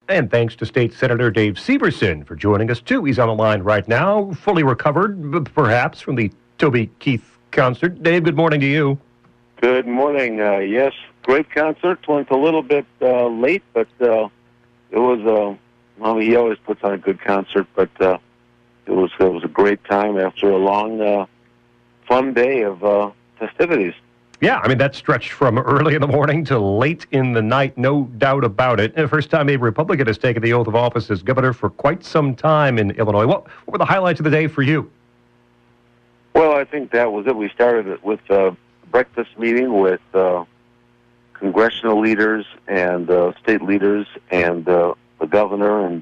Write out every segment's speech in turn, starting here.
And thanks to State Senator Dave Syverson for joining us, too. He's on the line right now, fully recovered, perhaps, from the Toby Keith concert. Dave, good morning to you. Good morning. Yes, great concert. Went a little bit late, but it was, well, he always puts on a good concert, but it was a great time after a long, fun day of festivities. Yeah, I mean, that stretched from early in the morning to late in the night, no doubt about it. And the first time a Republican has taken the oath of office as governor for quite some time in Illinois. What were the highlights of the day for you? Well, I think that was it. We started it with a breakfast meeting with congressional leaders and state leaders and the governor,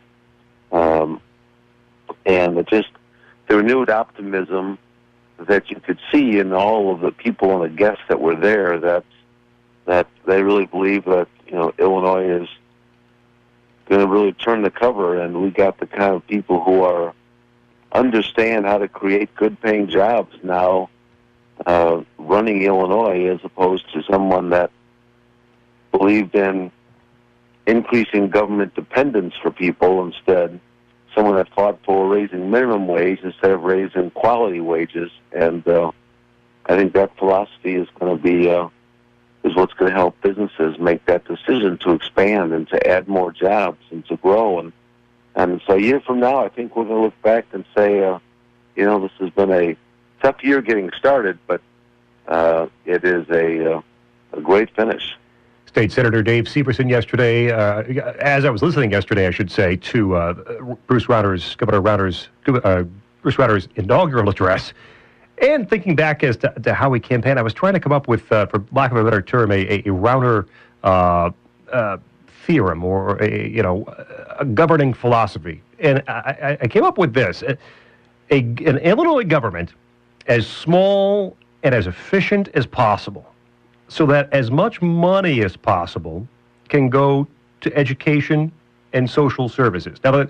and just the renewed optimism that you could see in all of the people and the guests that were there, that they really believe that, you know, Illinois is going to really turn the cover, and we got the kind of people who understand how to create good-paying jobs now running Illinois, as opposed to someone that believed in increasing government dependence for people. Instead, someone that fought for raising minimum wage instead of raising quality wages. And I think that philosophy is going to be is what's going to help businesses make that decision to expand and to add more jobs and to grow. And so a year from now, I think we're going to look back and say, you know, this has been a tough year getting started, but it is a great finish. State Senator Dave Syverson yesterday, as I was listening yesterday, I should say, to Governor Bruce Rauner's inaugural address, and thinking back as to how he campaigned, I was trying to come up with, for lack of a better term, a Rauner theorem, or a governing philosophy. And I came up with this: an Illinois government as small and as efficient as possible, so that as much money as possible can go to education and social services. Now,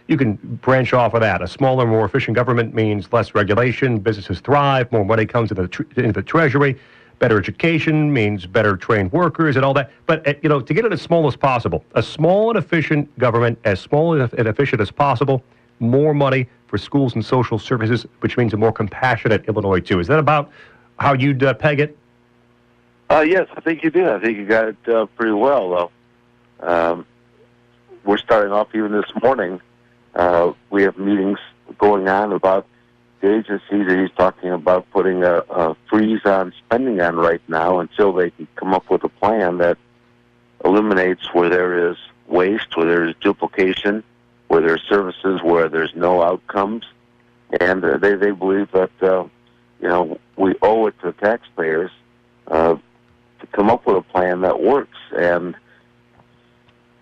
you can branch off of that. A smaller, more efficient government means less regulation, businesses thrive, more money comes into the Treasury. Better education means better trained workers and all that. But, to get it as small as possible, a small and efficient government, as small and efficient as possible, more money for schools and social services, which means a more compassionate Illinois, too. Is that about how you'd peg it? Yes, I think you did. I think you got it pretty well, though. We're starting off even this morning. We have meetings going on about the agencies that he's talking about putting a freeze on spending on right now until they can come up with a plan that eliminates where there is waste, where there is duplication, where there are services where there's no outcomes. And they believe that, we owe it to the taxpayers to come up with a plan that works. And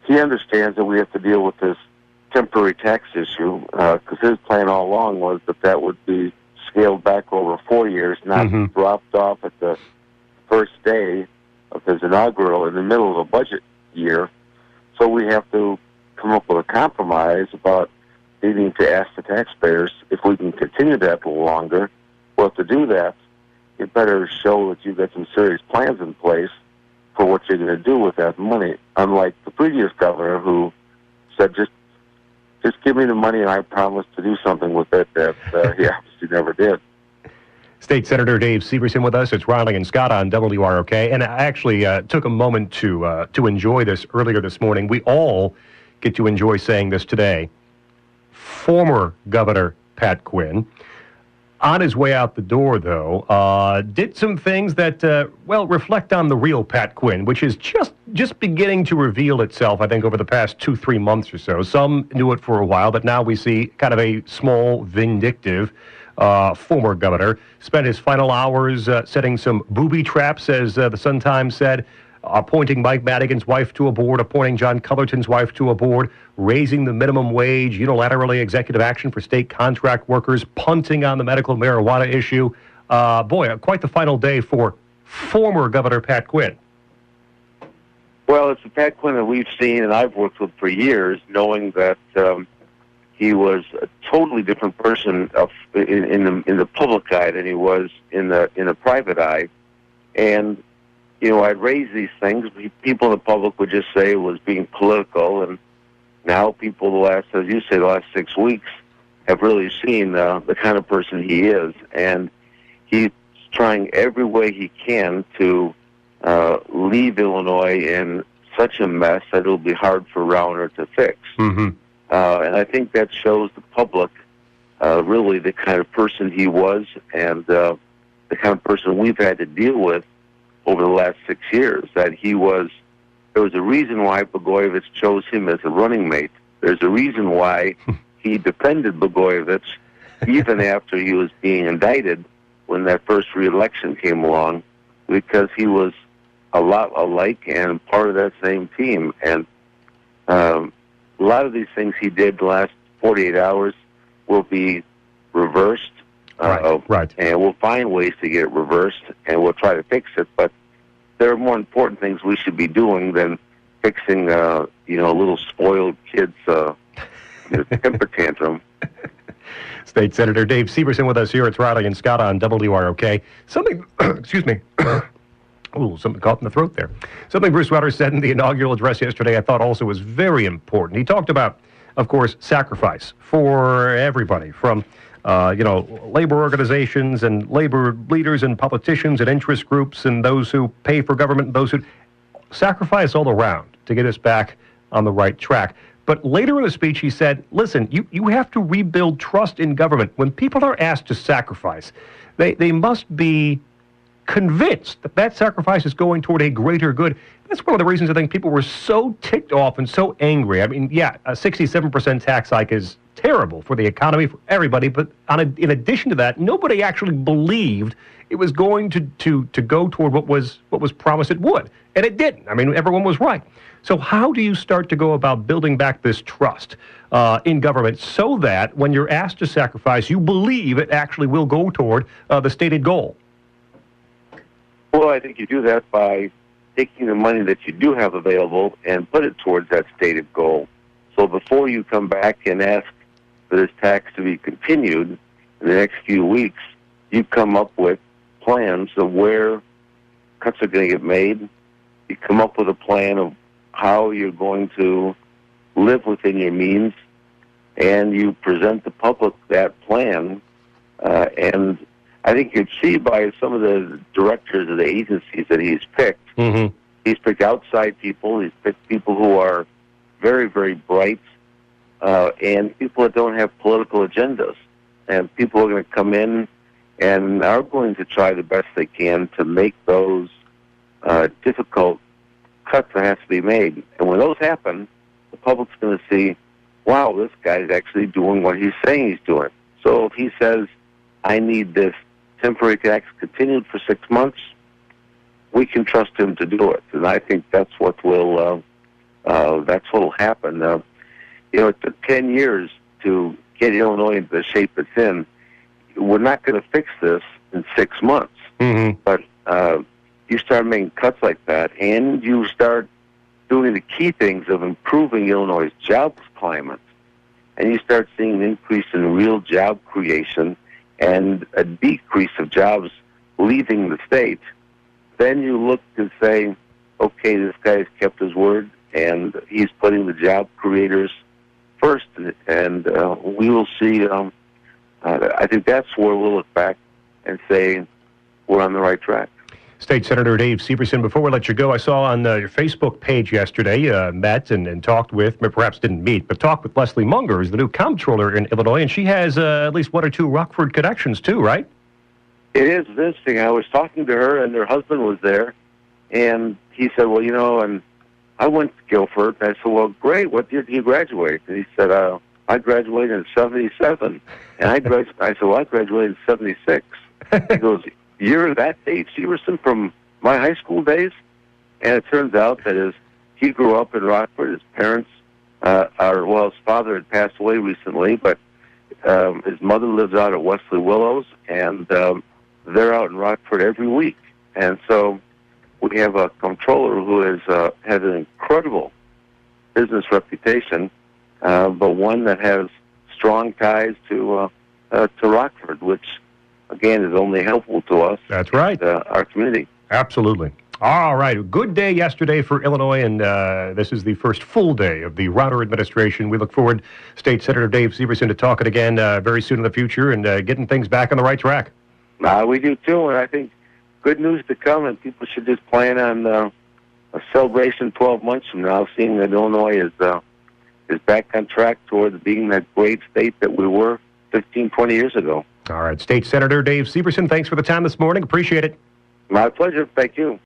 he understands that we have to deal with this temporary tax issue, because his plan all along was that would be scaled back over 4 years, not dropped off at the first day of his inaugural in the middle of a budget year. So we have to come up with a compromise about needing to ask the taxpayers if we can continue that a little longer. Well, to do that, you better show that you've got some serious plans in place for what you're going to do with that money, unlike the previous governor who said, just give me the money and I promise to do something with it, that he obviously never did. State Senator Dave Syverson with us. It's Riley and Scot on WROK. And I actually took a moment to enjoy this earlier this morning. We all get to enjoy saying this today. Former Governor Pat Quinn, on his way out the door, though, did some things that, reflect on the real Pat Quinn, which is just beginning to reveal itself, I think, over the past 2-3 months or so. Some knew it for a while, but now we see kind of a small, vindictive former governor. Spent his final hours setting some booby traps, as the Sun-Times said, appointing Mike Madigan's wife to a board, appointing John Cullerton's wife to a board, raising the minimum wage, unilaterally executive action for state contract workers, punting on the medical marijuana issue. Quite the final day for former Governor Pat Quinn. Well, it's a Pat Quinn that we've seen and I've worked with for years, knowing that he was a totally different person in the public eye than he was in the private eye. And I'd raise these things. People in the public would just say it was being political, and now people the last, as you say, the last 6 weeks have really seen the kind of person he is, and he's trying every way he can to leave Illinois in such a mess that it'll be hard for Rauner to fix. Mm-hmm. And I think that shows the public really the kind of person he was, and the kind of person we've had to deal with over the last 6 years. That there was a reason why Blagojevich chose him as a running mate. There's a reason why he defended Blagojevich even after he was being indicted when that first re-election came along, because he was a lot alike and part of that same team. And a lot of these things he did the last 48 hours will be reversed. Right. And we'll find ways to get it reversed, and we'll try to fix it. But there are more important things we should be doing than fixing, a little spoiled kid's temper tantrum. State Senator Dave Syverson with us here. It's Riley and Scott on WROK. Something, excuse me. Ooh, something caught in the throat there. Something Bruce Rauner said in the inaugural address yesterday I thought also was very important. He talked about, of course, sacrifice for everybody, from labor organizations and labor leaders and politicians and interest groups and those who pay for government and those who sacrifice all around to get us back on the right track. But later in the speech, he said, listen, you have to rebuild trust in government. When people are asked to sacrifice, they must be convinced that that sacrifice is going toward a greater good. That's one of the reasons I think people were so ticked off and so angry. I mean, yeah, a 67% tax hike is terrible for the economy, for everybody, but in addition to that, nobody actually believed it was going to go toward what was promised it would. And it didn't. I mean, everyone was right. So how do you start to go about building back this trust in government so that when you're asked to sacrifice, you believe it actually will go toward the stated goal? Well, I think you do that by taking the money that you do have available and put it towards that stated goal. So before you come back and ask for this tax to be continued in the next few weeks, you come up with plans of where cuts are going to get made. You come up with a plan of how you're going to live within your means, and you present the public that plan. And I think you'd see by some of the directors of the agencies that he's picked, mm-hmm. He's picked outside people. He's picked people who are very, very bright, and people that don't have political agendas. And people are going to come in and are going to try the best they can to make those difficult cuts that have to be made. And when those happen, the public's going to see, wow, this guy's actually doing what he's saying he's doing. So if he says, I need this temporary tax continued for 6 months, we can trust him to do it. And I think that's what will happen. It took 10 years to get Illinois into the shape it's in. We're not going to fix this in 6 months. Mm-hmm. But you start making cuts like that, and you start doing the key things of improving Illinois' jobs climate, and you start seeing an increase in real job creation and a decrease of jobs leaving the state, then you look and say, okay, this guy's kept his word, and he's putting the job creators first, and we will see. I think that's where we'll look back and say we're on the right track. State Senator Dave Syverson, before we let you go, I saw on your Facebook page yesterday, met and talked with, perhaps didn't meet, but talked with Leslie Munger, who's the new comptroller in Illinois, and she has at least one or two Rockford connections too, right? It is interesting. I was talking to her, and her husband was there, and he said, well, and I went to Guilford. And I said, well, great. What year did you graduate? And he said, I graduated in 77. And I said, well, I graduated in 76. He goes, you're that Dave Syverson from my high school days? And it turns out that he grew up in Rockford. His parents his father had passed away recently, but his mother lives out at Wesley Willows, and they're out in Rockford every week. And so we have a comptroller who has an incredible business reputation, but one that has strong ties to Rockford, which, again, is only helpful to us. That's right. Our community. Absolutely. All right. Good day yesterday for Illinois, and this is the first full day of the Router administration. We look forward, State Senator Dave Syverson, to talking again very soon in the future and getting things back on the right track. We do too, and I think good news to come, and people should just plan on a celebration 12 months from now, seeing that Illinois is back on track towards being that great state that we were 15, 20 years ago. All right. State Senator Dave Syverson, thanks for the time this morning. Appreciate it. My pleasure. Thank you.